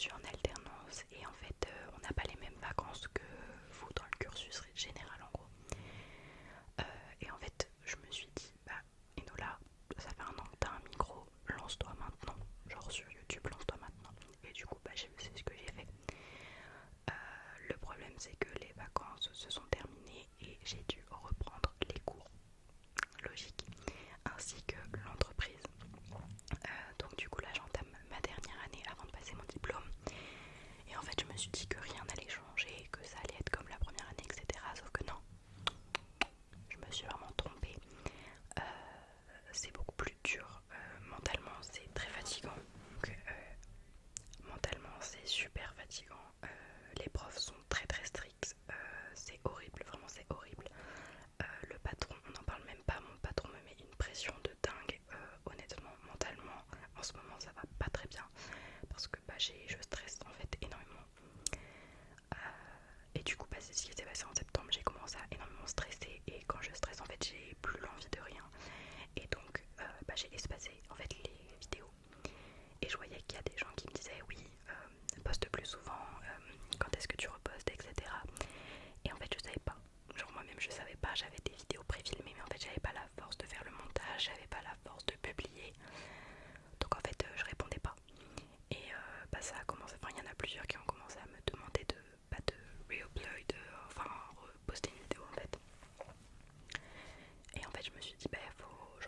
suis en alternance et en fait on n'a pas les mêmes vacances que vous dans le cursus général en gros. Et en fait je me suis dit bah Enola, ça fait un an que t'as un micro, lance-toi maintenant, genre sur YouTube lance-toi maintenant. Et du coup bah c'est ce que j'ai fait. Le problème c'est que les vacances se sont terminées et j'ai dû reprendre les cours, logique, ainsi que l'entreprise. Donc du coup là j'entame ma dernière année avant de passer mon diplôme. Et en fait je me suis dit que rien n'allait changer, que ça allait être comme la première année, etc. Sauf que non, je me suis vraiment trompée. C'est beaucoup plus dur. Mentalement c'est très fatigant. Donc, mentalement c'est super fatigant. Les profs sont très très stricts. C'est horrible, vraiment c'est horrible. Le patron, on n'en parle même pas, mon patron me met une pression de dingue. Honnêtement, mentalement, en ce moment ça va pas très bien parce que bah, je stresse en fait énormément. Et du coup, bah, c'est ce qui s'est passé en septembre. J'ai commencé à énormément stresser et quand je stresse, en fait, j'ai plus l'envie de rien. Et donc, bah, j'ai espacé en fait les vidéos. Et je voyais qu'il y a des gens qui me disaient oui, poste plus souvent, quand est-ce que tu repostes, etc. Et en fait, je savais pas. Genre moi-même, je savais pas. J'avais des vidéos préfilmées, mais en fait, j'avais pas la force de faire le montage, j'avais pas la force de publier. Donc en fait, je répondais pas. Et bah, ça a commencé. Enfin, il y en a plusieurs qui ont commencé à me demander de pas de re-upload, enfin reposter une vidéo en fait. Et en fait, je me suis dit, bah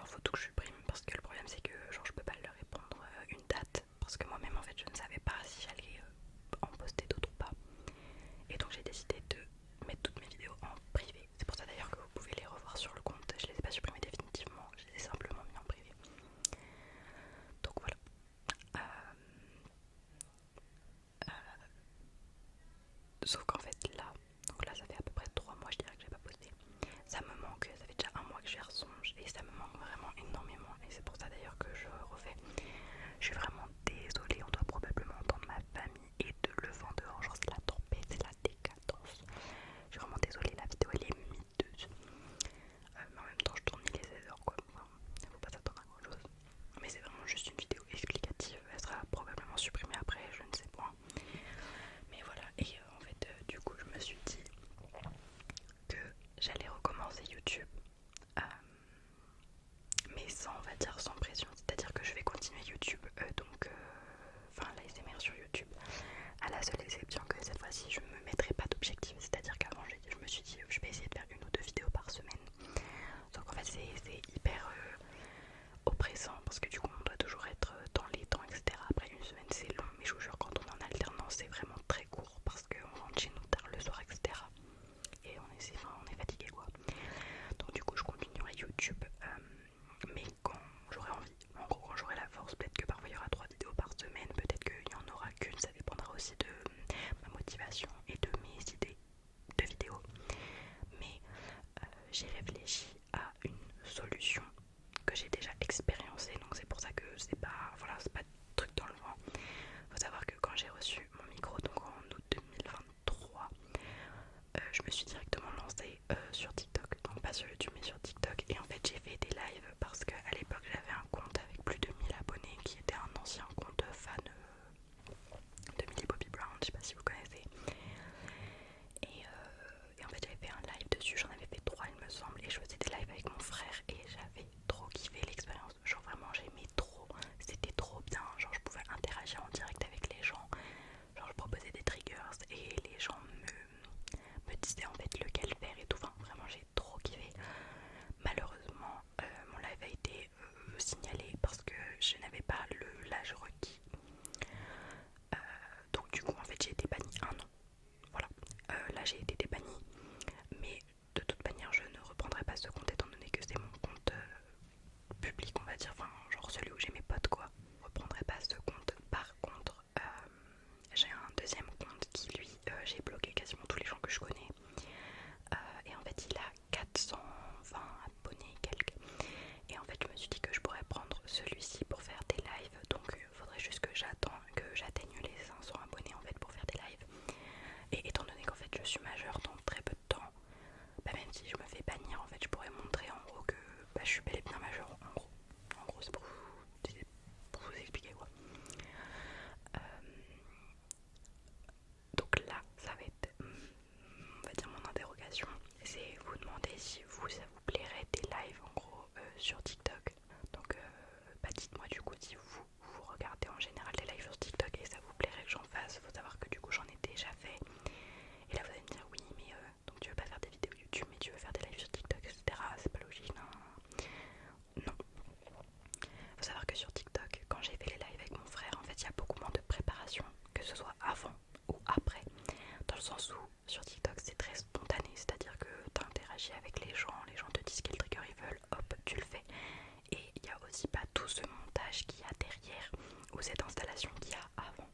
faut tout que je supprime parce que le problème c'est que genre je peux pas leur répondre une date parce que moi-même en fait je ne savais pas si j'allais en poster d'autres ou pas. Et donc j'ai décidé de mettre toutes mes vidéos en privé. C'est pour ça d'ailleurs que vous pouvez les revoir sur le compte. Je les ai pas supprimées définitivement, je les ai simplement mis en privé. Donc voilà. Sauf qu'en fait là, donc là ça fait à peu près 3 mois je dirais que j'ai pas posté. Ça me manque, ça fait déjà un mois que j'y ressonge et ça me manque vraiment énormément. Et c'est pour ça d'ailleurs que je refais. Je suis vraiment désolée, on doit probablement entendre ma famille et de le vent dehors, genre c'est la tempête, c'est la décadence. Je suis vraiment désolée, la vidéo elle est miteuse. Mais en même temps je tourne les 16 heures quoi, enfin, faut pas s'attendre à grand chose. Mais c'est vraiment juste une vidéo explicative, elle sera probablement supprimée après, je ne sais pas. Mais voilà, et en fait du coup je me suis dit que j'allais recommencer YouTube, euh, mais sans, on va dire, sans pression. C'est-à-dire que je vais continuer YouTube, enfin l'ASMR sur YouTube, à la seule exception que cette fois-ci je me mettrai pas d'objectif. C'est-à-dire qu'avant je me suis dit je vais essayer de faire une ou deux vidéos par semaine. Donc en fait c'est hyper oppressant parce que du coup on doit toujours être dans les temps, etc. Après une semaine c'est long, mais je vous jure quand on est en alternance c'est vraiment très court parce qu'on rentre chez nous tard le soir, etc. Et on est fatigué quoi. Donc du coup je continuerai YouTube, mais quand j'aurai envie, en gros quand j'aurai la force. Peut-être que parfois il y aura 3 vidéos par semaine, peut-être qu'il n'y en aura qu'une, ça dépendra aussi de ma motivation et de mes idées de vidéos. Mais j'ai réfléchi à une solution que j'ai déjà expérimenté, donc c'est pour ça que c'est pas, voilà, c'est pas truc dans le vent. Faut savoir que quand j'ai reçu mon micro, donc en août 2023, je me suis directement lancée sur TikTok, donc pas sur YouTube mais sur TikTok. Et en fait j'ai fait des lives parce qu'à l'époque j'avais un compte avec plus de 1000 abonnés qui était un ancien compte fan de Millie Bobby Brown, je sais pas si vous connaissez. Et en fait j'avais fait un live dessus, j'en avais fait 3 il me semble, et je faisais des lives avec mon frère et j'avais trop kiffé l'expérience. Genre vraiment j'aimais trop, c'était trop bien, genre je pouvais interagir en direct avec les gens. Genre je proposais des triggers et les gens me disaient en fait lequel faire et tout. Enfin vraiment j'ai trop kiffé. Malheureusement mon live a été signalé parce que je n'avais pas l'âge requis. Donc du coup en fait j'ai été bannie un an. Voilà. Là j'ai été débannie. Mais de toute manière je ne reprendrai pas ce compte étant donné que c'est mon compte public on va dire. Enfin genre celui où j'ai mes potes quoi. Je reprendrai pas ce compte. Par contre j'ai un deuxième compte qui lui j'ai bloqué quasiment tous les gens que je connais. Et en fait il a 420 abonnés quelques. Et en fait je me suis dit que je pourrais prendre celui-ci pour faire des lives. Donc il faudrait juste que j'atteigne les 500 abonnés en fait pour faire des lives. Et étant donné qu'en fait je suis majeure dans très peu de temps, bah même si je me fais bannir en fait je pourrais montrer en gros que bah, je suis bel et bien majeure en gros. En gros c'est pour vous le sens où sur TikTok c'est très spontané, c'est-à-dire que tu interagis avec les gens te disent quel trigger ils veulent, hop, tu le fais. Et il n'y a aussi pas tout ce montage qu'il y a derrière ou cette installation qu'il y a avant.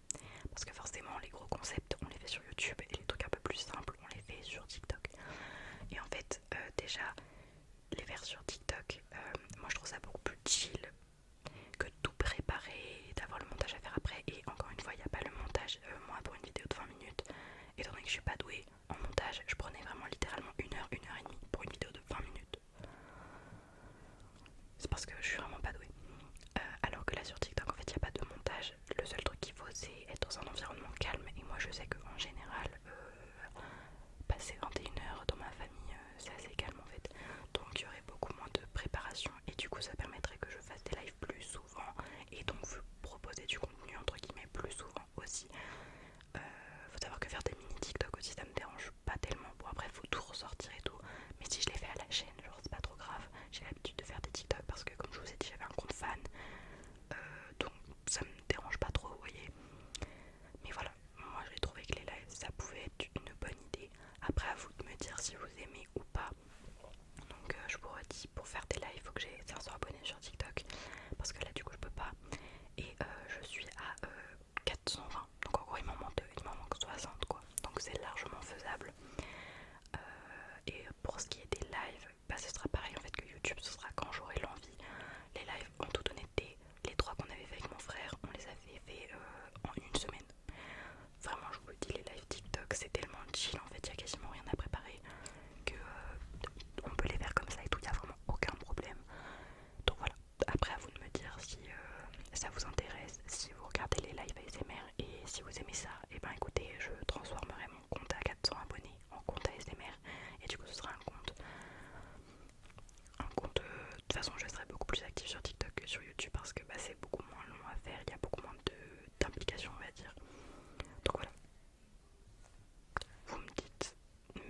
Parce que forcément les gros concepts on les fait sur YouTube et les trucs un peu plus simples on les fait sur TikTok. Et en fait déjà les faire sur TikTok, moi je trouve ça beaucoup plus chill que tout préparer, d'avoir le montage à faire après. Et encore une fois il n'y a pas le montage. Moi pour une vidéo de 20 minutes, étant donné que je suis pas douée en montage, je prenais vraiment littéralement 1 heure et demie pour une vidéo de 20 minutes. C'est parce que je suis vraiment pas douée. Alors que là sur TikTok en fait il n'y a pas de montage. Le seul truc qu'il faut c'est être dans un environnement calme. Et moi je sais qu'en général passer 21 heures dans ma famille c'est assez calme en fait. Donc il y aurait beaucoup moins de préparation. Et du coup ça permettrait que je fasse des lives plus souvent. Et donc vous proposer du contenu entre guillemets plus souvent aussi. Faut savoir que faire des mini TikTok aussi ça me dérange pas tellement. Bon après faut tout ressortir et tout. Mais si je les fais à la chaîne genre c'est pas trop grave. J'ai l'habitude de faire des TikTok parce que comme je vous ai dit j'avais un compte fan. Donc ça me dérange pas trop vous voyez. Mais voilà, moi j'ai trouvé que les lives ça pouvait être une bonne idée. Après à vous de me dire si vous aimez ou pas. Donc je vous redis, pour faire des lives il faut que j'ai 500 abonnés sur TikTok. Parce que là du coup je peux pas. Et je suis à 420. Donc en gros il m'en manque 60 quoi. Donc c'est largement faisable. Et pour ce qui est des lives, bah, ce sera pareil en fait que YouTube, ce sera quand j'aurai l'envie. Les lives, en toute honnêteté, les 3 qu'on avait fait avec mon frère, on les avait fait en une semaine. Vraiment, je vous le dis, les lives TikTok, c'est tellement chill en fait, il n'y a quasiment rien à préparer que on peut les faire comme ça et tout, il n'y a vraiment aucun problème. Donc voilà, après à vous de me dire si ça vous intéresse, si vous regardez les lives ASMR et si vous aimez ça, et ben écoutez, je transformerai mon compte à 400 abonnés en compte ASMR et du coup ce sera un compte de toute façon je serai beaucoup plus active sur TikTok que sur YouTube parce que bah, c'est beaucoup moins long à faire, il y a beaucoup moins d'implication on va dire. Donc voilà, vous me dites,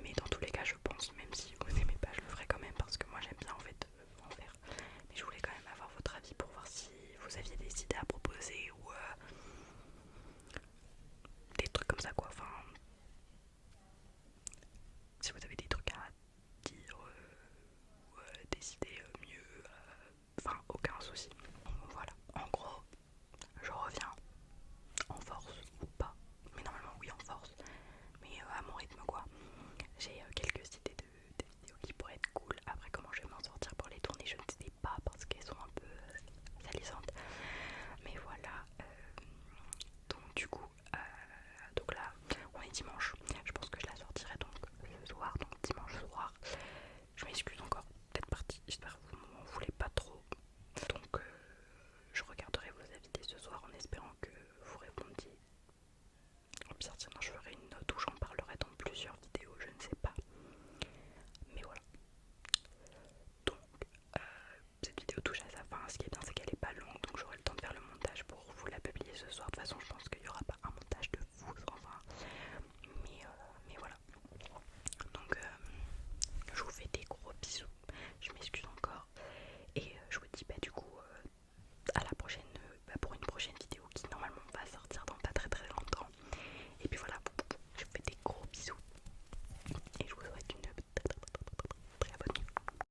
mais dans tous les cas je pense, même si vous n'aimez pas je le ferai quand même parce que moi j'aime bien en fait en faire. Mais je voulais quand même avoir votre avis pour voir si vous aviez des idées à proposer ou des trucs comme ça quoi, enfin si vous avez des trucs à dire ou des idées mieux, enfin aucun souci. Donc voilà, en gros je reviens en force ou pas, mais normalement oui en force, mais à mon rythme quoi. J'ai quelques idées de vidéos qui pourraient être cool. Après comment je vais m'en sortir pour les tourner je ne sais pas parce qu'elles sont un peu salissantes. Mais voilà, donc du coup, donc là on est dimanche. Je pense que je la sortirai donc ce soir, donc dimanche soir. Je m'excuse